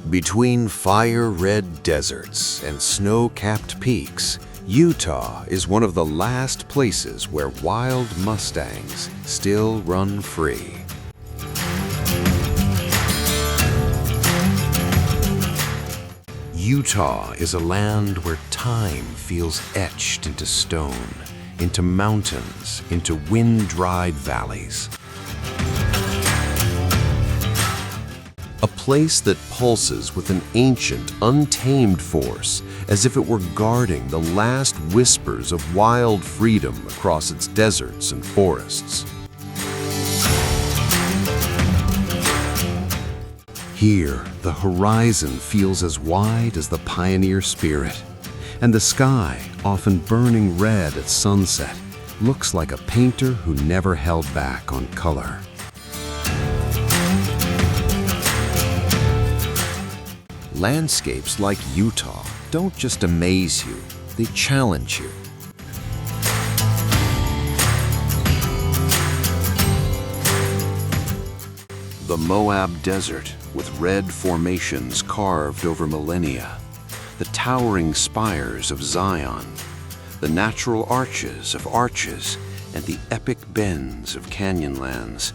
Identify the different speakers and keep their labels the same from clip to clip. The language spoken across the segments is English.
Speaker 1: Between fire-red deserts and snow-capped peaks, Utah is one of the last places where wild mustangs still run free. Utah is a land where time feels etched into stone, into mountains, into wind-dried valleys. A place that pulses with an ancient, untamed force, as if it were guarding the last whispers of wild freedom across its deserts and forests. Here, the horizon feels as wide as the pioneer spirit, and the sky, often burning red at sunset, looks like a painter who never held back on color. Landscapes like Utah don't just amaze you, they challenge you. The Moab Desert, with red formations carved over millennia, the towering spires of Zion, the natural arches of arches, and the epic bends of canyonlands,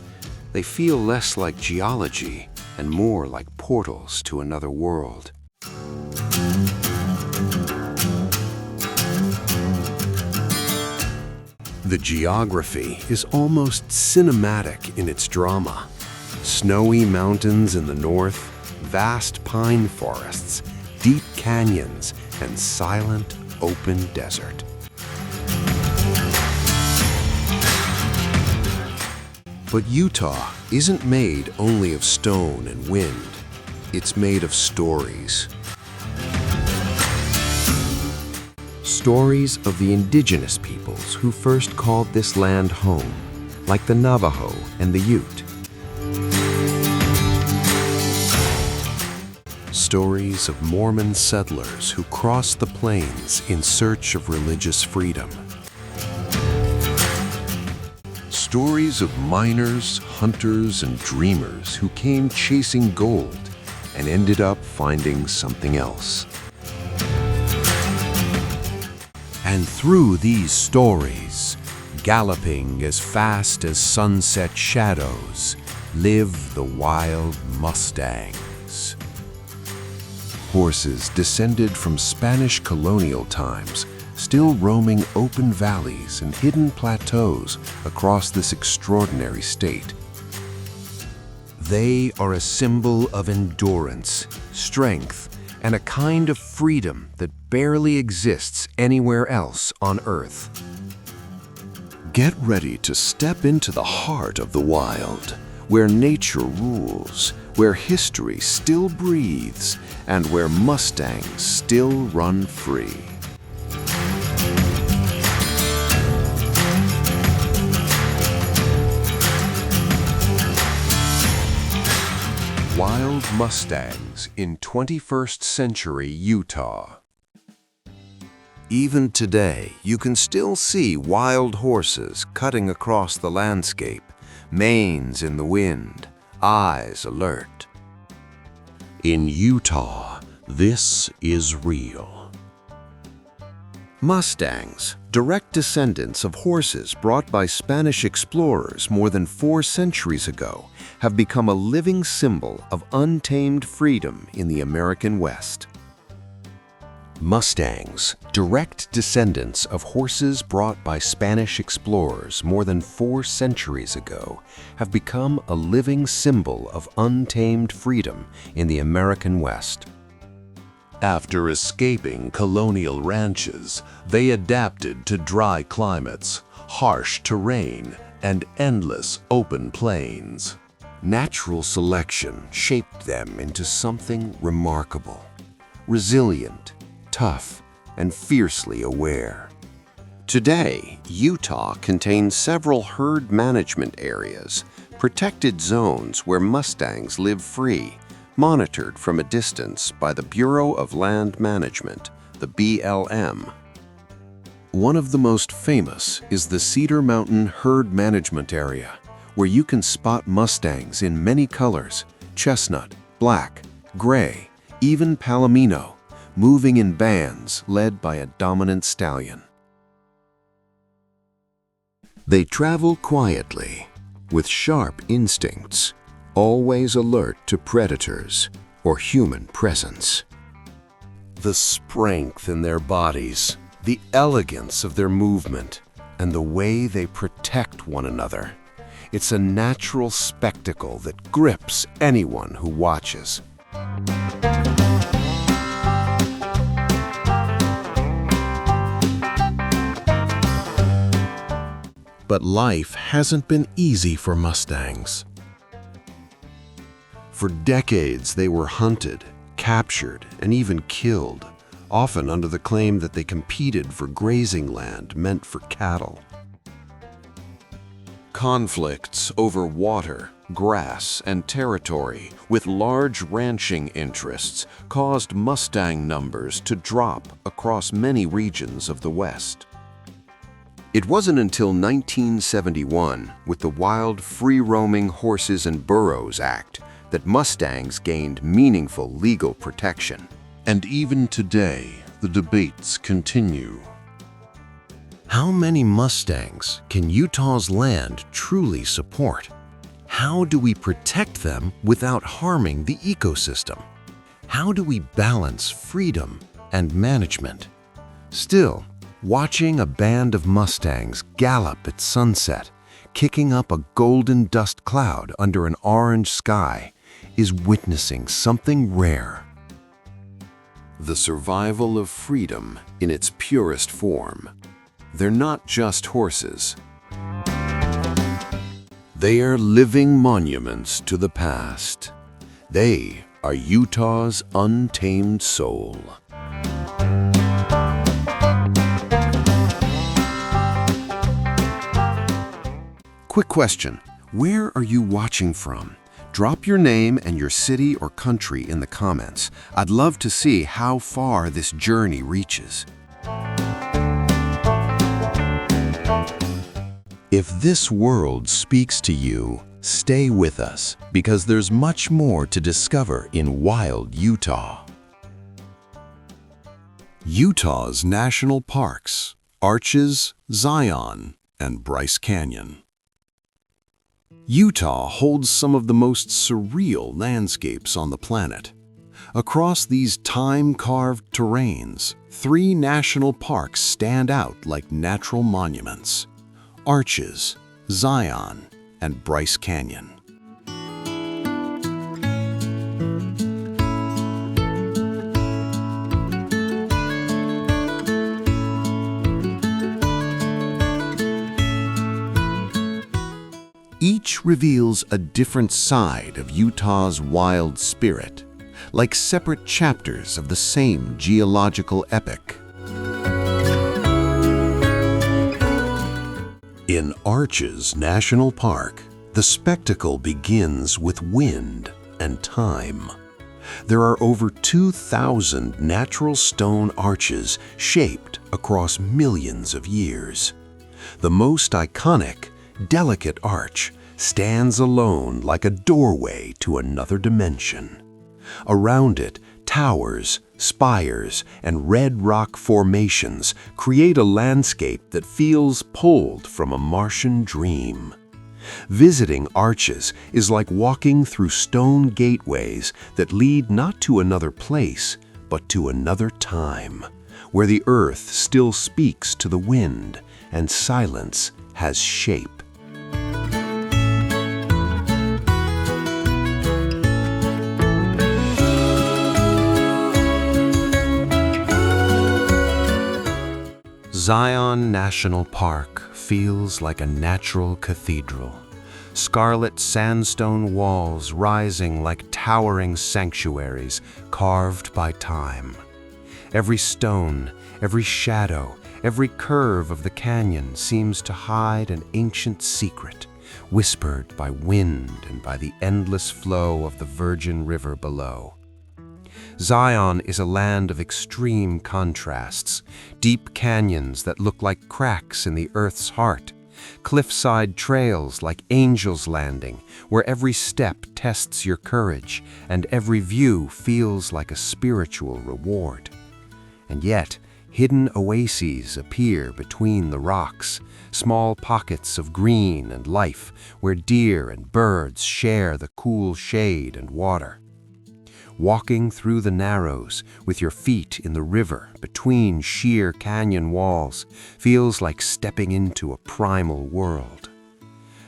Speaker 1: they feel less like geology and more like portals to another world. The geography is almost cinematic in its drama. Snowy mountains in the north, vast pine forests, deep canyons, and silent, open desert. But Utah isn't made only of stone and wind. It's made of stories. Stories of the indigenous peoples who first called this land home, like the Navajo and the Ute. Stories of Mormon settlers who crossed the plains in search of religious freedom. Stories of miners, hunters, and dreamers who came chasing gold and ended up finding something else. And through these stories, galloping as fast as sunset shadows, live the wild mustangs. Horses descended from Spanish colonial times, still roaming open valleys and hidden plateaus across this extraordinary state. They are a symbol of endurance, strength, and a kind of freedom that barely exists anywhere else on Earth. Get ready to step into the heart of the wild, where nature rules, where history still breathes, and where mustangs still run free. Wild mustangs in 21st century Utah. Even today, you can still see wild horses cutting across the landscape, manes in the wind, eyes alert. In Utah, this is real. Mustangs, direct descendants of horses brought by Spanish explorers more than 4 centuries ago, have become a living symbol of untamed freedom in the American West. Mustangs, direct descendants of horses brought by Spanish explorers more than 4 centuries ago, have become a living symbol of untamed freedom in the American West. After escaping colonial ranches, they adapted to dry climates, harsh terrain, and endless open plains. Natural selection shaped them into something remarkable, resilient, tough, and fiercely aware. Today, Utah contains several herd management areas, protected zones where mustangs live free, monitored from a distance by the Bureau of Land Management, the BLM. One of the most famous is the Cedar Mountain Herd Management Area, where you can spot mustangs in many colors: chestnut, black, gray, even Palomino, moving in bands led by a dominant stallion. They travel quietly, with sharp instincts, always alert to predators or human presence. The strength in their bodies, the elegance of their movement, and the way they protect one another. It's a natural spectacle that grips anyone who watches. But life hasn't been easy for Mustangs. For decades, they were hunted, captured, and even killed, often under the claim that they competed for grazing land meant for cattle. Conflicts over water, grass, and territory with large ranching interests caused Mustang numbers to drop across many regions of the West. It wasn't until 1971, with the Wild Free-Roaming Horses and Burros Act, that Mustangs gained meaningful legal protection. And even today, the debates continue. How many Mustangs can Utah's land truly support? How do we protect them without harming the ecosystem? How do we balance freedom and management? Still, watching a band of Mustangs gallop at sunset, kicking up a golden dust cloud under an orange sky, is witnessing something rare. The survival of freedom in its purest form. They're not just horses. They are living monuments to the past. They are Utah's untamed soul. Quick question, where are you watching from? Drop your name and your city or country in the comments. I'd love to see how far this journey reaches. If this world speaks to you, stay with us, because there's much more to discover in wild Utah. Utah's national parks, Arches, Zion, and Bryce Canyon. Utah holds some of the most surreal landscapes on the planet. Across these time-carved terrains, 3 national parks stand out like natural monuments: Arches, Zion, and Bryce Canyon. Each reveals a different side of Utah's wild spirit, like separate chapters of the same geological epic. In Arches National Park, the spectacle begins with wind and time. There are over 2,000 natural stone arches shaped across millions of years. The most iconic, delicate arch stands alone like a doorway to another dimension. Around it, towers, spires, and red rock formations create a landscape that feels pulled from a Martian dream. Visiting Arches is like walking through stone gateways that lead not to another place, but to another time, where the earth still speaks to the wind and silence has shape. Zion National Park feels like a natural cathedral. Scarlet sandstone walls rising like towering sanctuaries carved by time. Every stone, every shadow, every curve of the canyon seems to hide an ancient secret, whispered by wind and by the endless flow of the Virgin River below. Zion is a land of extreme contrasts, deep canyons that look like cracks in the earth's heart, Cliffside trails like Angel's Landing, where every step tests your courage and every view feels like a spiritual reward. And yet, hidden oases appear between the rocks, small pockets of green and life where deer and birds share the cool shade and water. Walking through the Narrows with your feet in the river between sheer canyon walls feels like stepping into a primal world.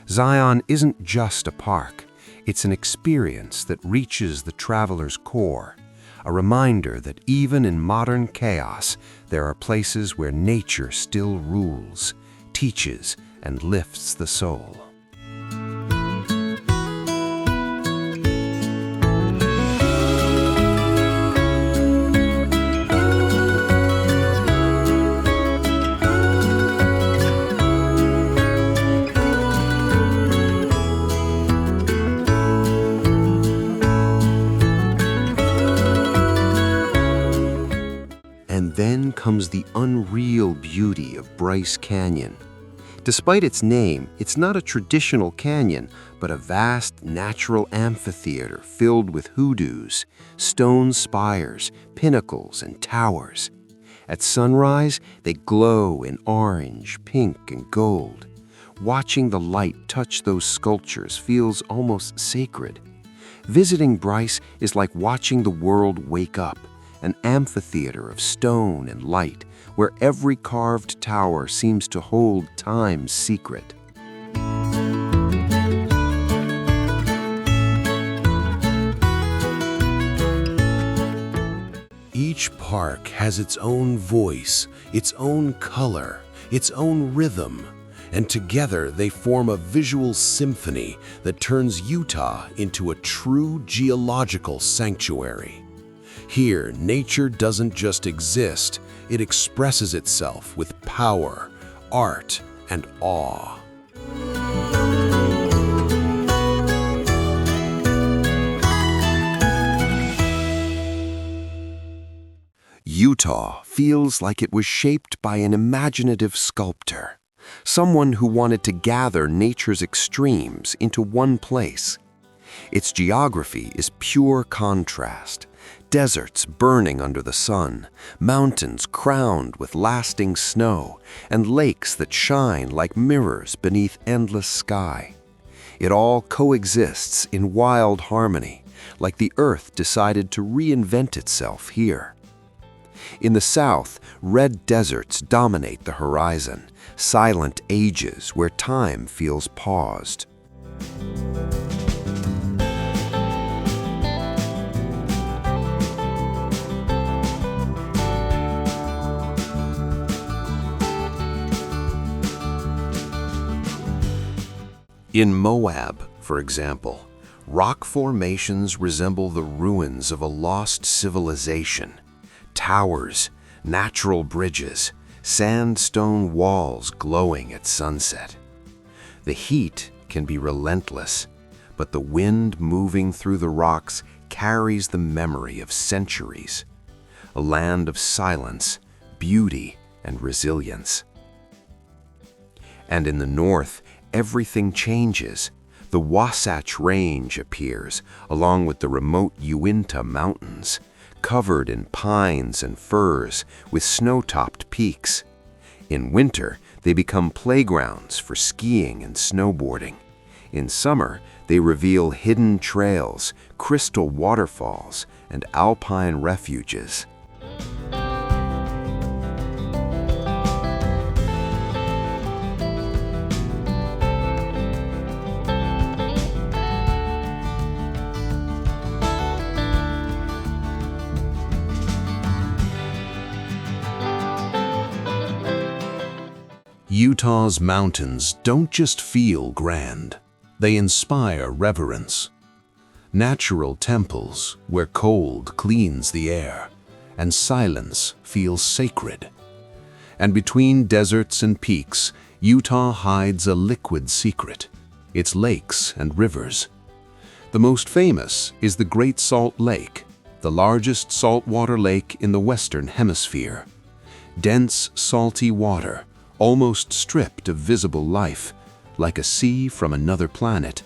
Speaker 1: Zion isn't just a park, it's an experience that reaches the traveler's core, a reminder that even in modern chaos, there are places where nature still rules, teaches, and lifts the soul. And then comes the unreal beauty of Bryce Canyon. Despite its name, it's not a traditional canyon, but a vast natural amphitheater filled with hoodoos, stone spires, pinnacles, and towers. At sunrise, they glow in orange, pink, and gold. Watching the light touch those sculptures feels almost sacred. Visiting Bryce is like watching the world wake up, an amphitheater of stone and light, where every carved tower seems to hold time's secret.
Speaker 2: Each park has its own voice, its own color, its own rhythm, and together they form a visual symphony that turns Utah into a true geological sanctuary. Here, nature doesn't just exist, it expresses itself with power, art, and awe.
Speaker 1: Utah feels like it was shaped by an imaginative sculptor, someone who wanted to gather nature's extremes into one place. Its geography is pure contrast. Deserts burning under the sun, mountains crowned with lasting snow, and lakes that shine like mirrors beneath endless sky. It all coexists in wild harmony, like the earth decided to reinvent itself here. In the south, red deserts dominate the horizon, silent ages where time feels paused. In Moab, for example, rock formations resemble the ruins of a lost civilization. Towers, natural bridges, sandstone walls glowing at sunset. The heat can be relentless, but the wind moving through the rocks carries the memory of centuries. A land of silence, beauty, and resilience. And in the north, everything changes. The Wasatch Range appears, along with the remote Uinta Mountains, covered in pines and firs with snow-topped peaks. In winter, they become playgrounds for skiing and snowboarding. In summer, they reveal hidden trails, crystal waterfalls, and alpine refuges.
Speaker 2: Utah's mountains don't just feel grand, they inspire reverence. Natural temples where cold cleans the air and silence feels sacred. And between deserts and peaks, Utah hides a liquid secret, its lakes and rivers. The most famous is the Great Salt Lake, the largest saltwater lake in the Western Hemisphere. Dense, salty water, almost stripped of visible life, like a sea from another planet.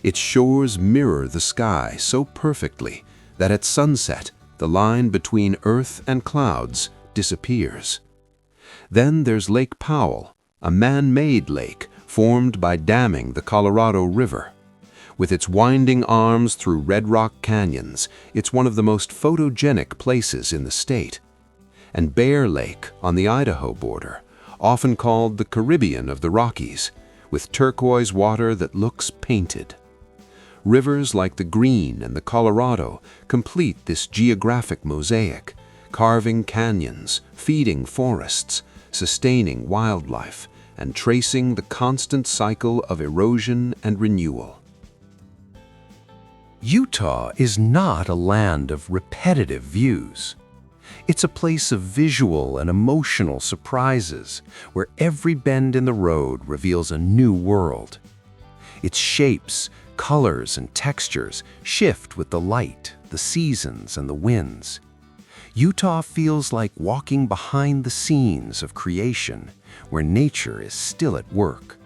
Speaker 2: Its shores mirror the sky so perfectly that at sunset, the line between earth and clouds disappears. Then there's Lake Powell, a man-made lake formed by damming the Colorado River. With its winding arms through red rock canyons, it's one of the most photogenic places in the state. And Bear Lake on the Idaho border, often called the Caribbean of the Rockies, with turquoise water that looks painted. Rivers like the Green and the Colorado complete this geographic mosaic, carving canyons, feeding forests, sustaining wildlife, and tracing the constant cycle of erosion and renewal.
Speaker 1: Utah is not a land of repetitive views. It's a place of visual and emotional surprises, where every bend in the road reveals a new world. Its shapes, colors, and textures shift with the light, the seasons, and the winds. Utah feels like walking behind the scenes of creation, where nature is still at work.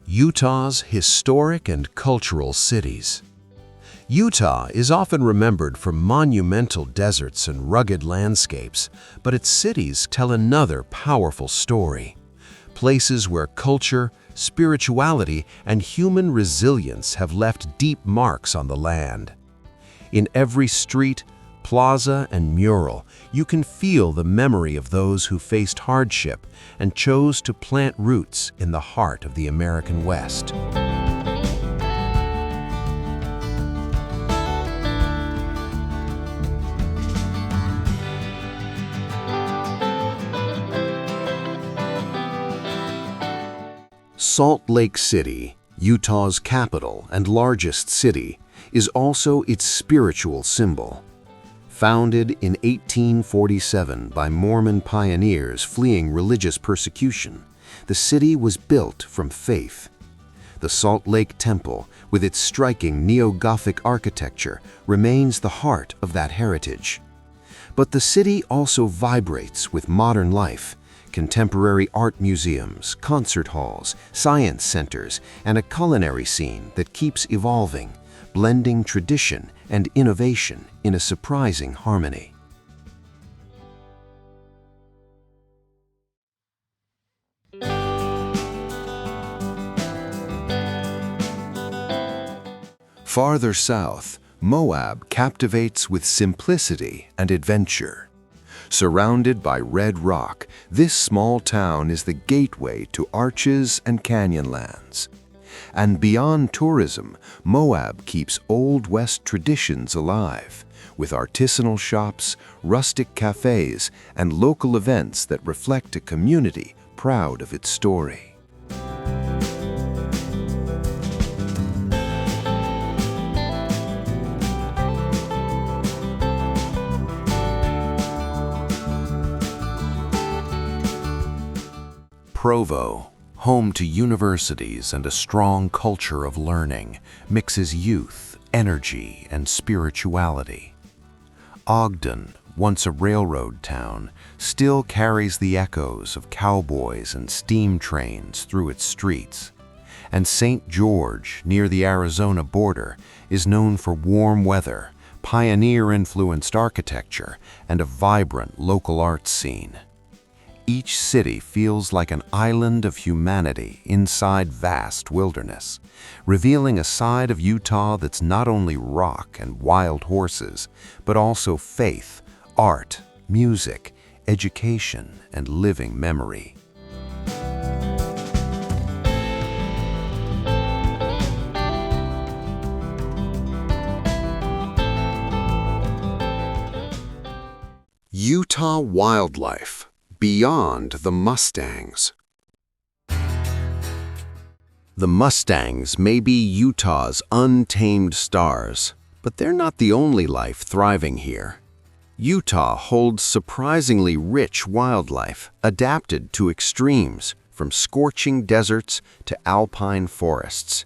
Speaker 2: Utah's historic and cultural cities. Utah is often remembered for monumental deserts and rugged landscapes, but its cities tell another powerful story. Places where culture, spirituality, and human resilience have left deep marks on the land. In every street, plaza, and mural, you can feel the memory of those who faced hardship and chose to plant roots in the heart of the American West. Salt Lake City, Utah's capital and largest city, is also its spiritual symbol. Founded in 1847 by Mormon pioneers fleeing religious persecution, the city was built from faith. The Salt Lake Temple, with its striking neo-Gothic architecture, remains the heart of that heritage. But the city also vibrates with modern life, contemporary art museums, concert halls, science centers, and a culinary scene that keeps evolving, blending tradition and innovation in a surprising harmony. Farther south, Moab captivates with simplicity and adventure. Surrounded by red rock, this small town is the gateway to arches and canyonlands. And beyond tourism, Moab keeps Old West traditions alive, with artisanal shops, rustic cafes, and local events that reflect a community proud of its story. Provo, home to universities and a strong culture of learning, mixes youth, energy, and spirituality. Ogden, once a railroad town, still carries the echoes of cowboys and steam trains through its streets. And St. George, near the Arizona border, is known for warm weather, pioneer-influenced architecture, and a vibrant local arts scene. Each city feels like an island of humanity inside vast wilderness, revealing a side of Utah that's not only rock and wild horses, but also faith, art, music, education, and living memory. Utah wildlife. Beyond the Mustangs. The Mustangs may be Utah's untamed stars, but they're not the only life thriving here.
Speaker 1: Utah holds surprisingly rich wildlife adapted to extremes, from scorching deserts to alpine forests.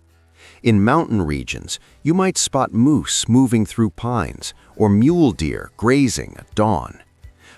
Speaker 1: In mountain regions, you might spot moose moving through pines or mule deer grazing at dawn.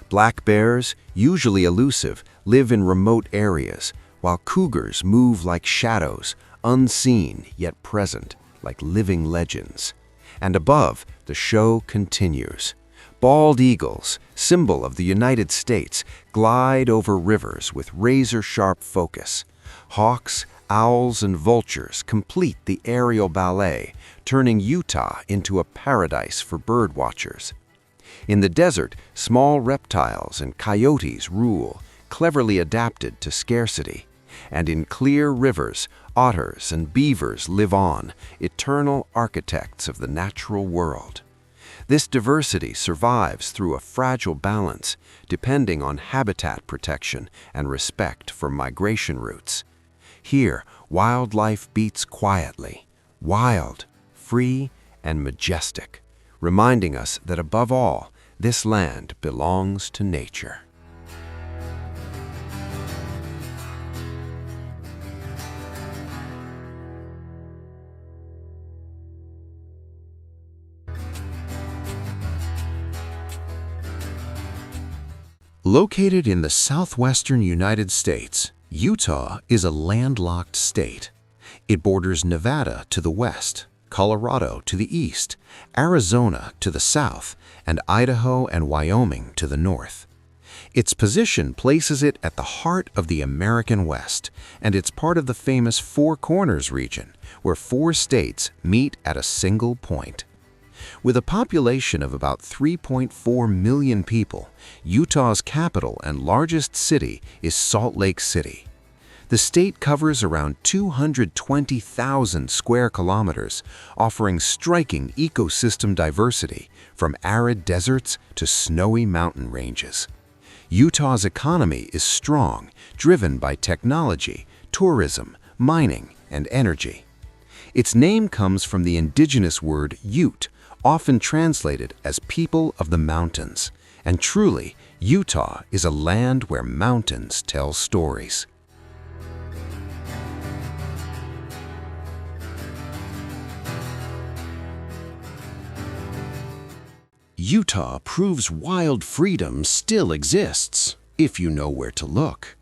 Speaker 1: Black bears, usually elusive, live in remote areas, while cougars move like shadows, unseen yet present, like living legends. And above, the show continues. Bald eagles, symbol of the United States, glide over rivers with razor-sharp focus. Hawks, owls, and vultures complete the aerial ballet, turning Utah into a paradise for birdwatchers. In the desert, small reptiles and coyotes rule, cleverly adapted to scarcity. And in clear rivers, otters and beavers live on, eternal architects of the natural world. This diversity survives through a fragile balance, depending on habitat protection and respect for migration routes. Here, wildlife beats quietly, wild, free, and majestic, reminding us that above all, this land belongs to nature.
Speaker 2: Located in the southwestern United States, Utah is a landlocked state. It borders Nevada to the west, Colorado to the east, Arizona to the south, and Idaho and Wyoming to the north. Its position places it at the heart of the American West, and it's part of the famous Four Corners region, where 4 states meet at a single point. With a population of about 3.4 million people, Utah's capital and largest city is Salt Lake City. The state covers around 220,000 square kilometers, offering striking ecosystem diversity from arid deserts to snowy mountain ranges. Utah's economy is strong, driven by technology, tourism, mining, and energy. Its name comes from the indigenous word Ute, often translated as people of the mountains. And truly, Utah is a land where mountains tell stories. Utah proves wild freedom still exists, if you know where to look.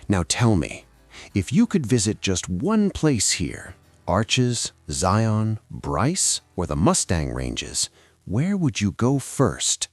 Speaker 2: Now tell me, if you could visit just one place here, Arches, Zion, Bryce, or the Mustang Ranges, where would you go first?